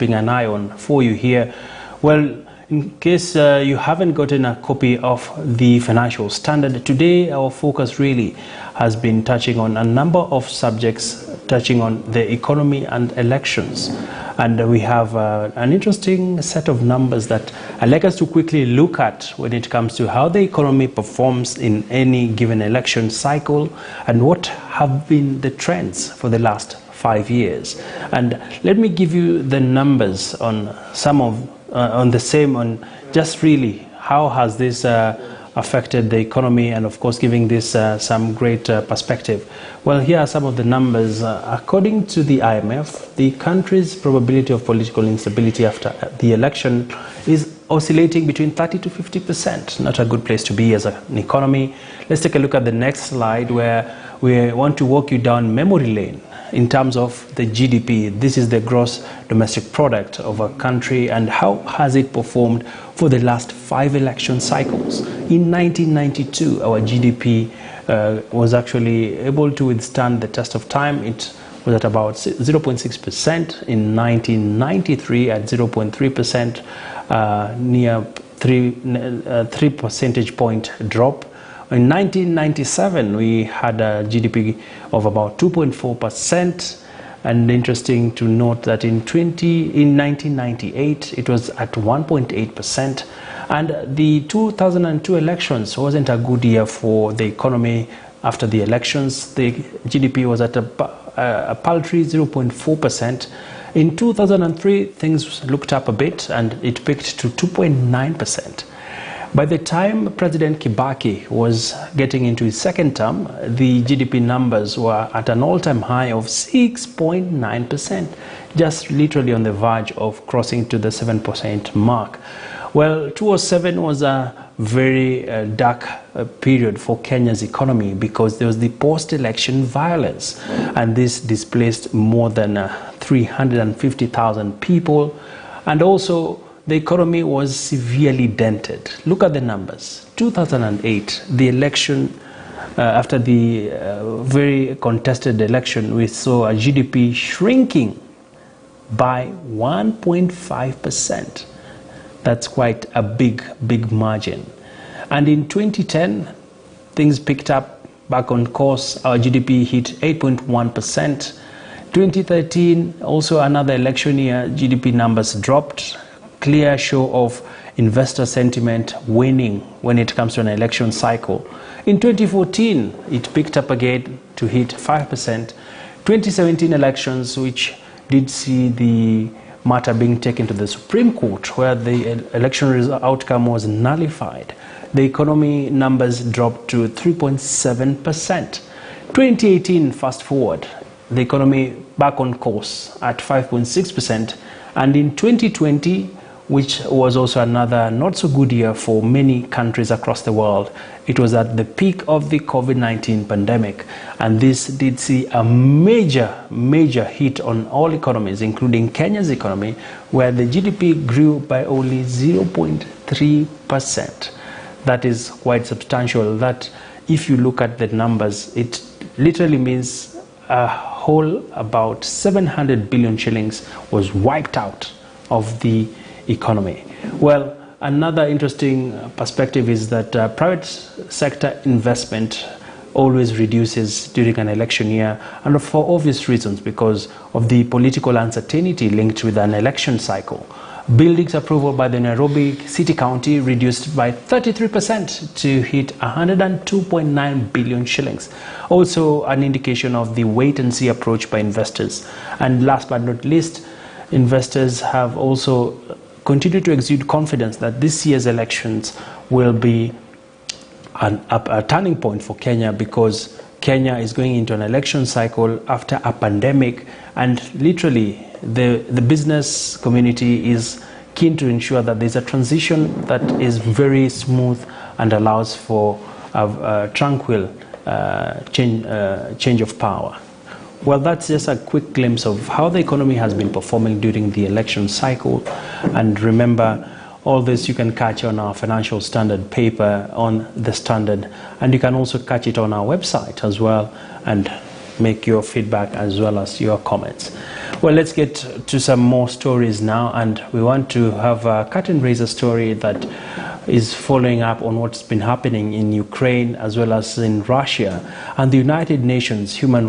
keeping an eye on for you here. Well, in case you haven't gotten a copy of the Financial Standard, today our focus really has been touching on a number of subjects touching on the economy and elections. And we have an interesting set of numbers that I'd like us to quickly look at when it comes to how the economy performs in any given election cycle and what have been the trends for the last 5 years. And let me give you the numbers on some of on just really how has this affected the economy, and of course giving this some great perspective. Well, here are some of the numbers. According to the IMF, the country's probability of political instability after the election is oscillating between 30 to 50%. Not a good place to be as an economy. Let's take a look at the next slide, where we want to walk you down memory lane in terms of the GDP. This is the gross domestic product of a country, and how has it performed for the last 5 election cycles. In 1992, our GDP was actually able to withstand the test of time. It was at about 0.6%. In 1993 at 0.3%, near 3 percentage point drop. In 1997, we had a GDP of about 2.4%, and interesting to note that in 1998, it was at 1.8%, and the 2002 elections wasn't a good year for the economy. After the elections, the GDP was at a paltry 0.4%. In 2003, things looked up a bit, and it peaked to 2.9%. By the time President Kibaki was getting into his second term, the GDP numbers were at an all-time high of 6.9%, just literally on the verge of crossing to the 7% mark. Well, 2007 was a very dark period for Kenya's economy, because there was the post-election violence, and this displaced more than 350,000 people, and also the economy was severely dented. Look at the numbers. 2008, the election, after the very contested election, we saw a GDP shrinking by 1.5%. That's quite a big margin. And in 2010, things picked up back on course. Our GDP hit 8.1%. 2013, also another election year, GDP numbers dropped. Clear show of investor sentiment waning when it comes to an election cycle. In 2014, it picked up again to hit 5%. 2017 elections, which did see the matter being taken to the Supreme Court, where the election outcome was nullified. The economy numbers dropped to 3.7%. 2018, fast forward, the economy back on course at 5.6%. And in 2020, which was also another not so good year for many countries across the world, it was at the peak of the COVID-19 pandemic, and this did see a major hit on all economies, including Kenya's economy, where the GDP grew by only 0.3%. That is quite substantial. That, if you look at the numbers, it literally means a whole about 700 billion shillings was wiped out of the economy. Well, another interesting perspective is that private sector investment always reduces during an election year, and for obvious reasons, because of the political uncertainty linked with an election cycle. Buildings approval by the Nairobi City County reduced by 33% to hit 102.9 billion shillings. Also an indication of the wait-and-see approach by investors. And last but not least, investors have also continue to exude confidence that this year's elections will be a turning point for Kenya, because Kenya is going into an election cycle after a pandemic, and literally the business community is keen to ensure that there's a transition that is very smooth and allows for a tranquil change of power. Well, that's just a quick glimpse of how the economy has been performing during the election cycle. And remember, all this you can catch on our Financial Standard paper on The Standard, and you can also catch it on our website as well, and make your feedback as well as your comments. Well, let's get to some more stories now, and we want to have a curtain raiser story that is following up on what's been happening in Ukraine as well as in Russia. And the United Nations Human Rights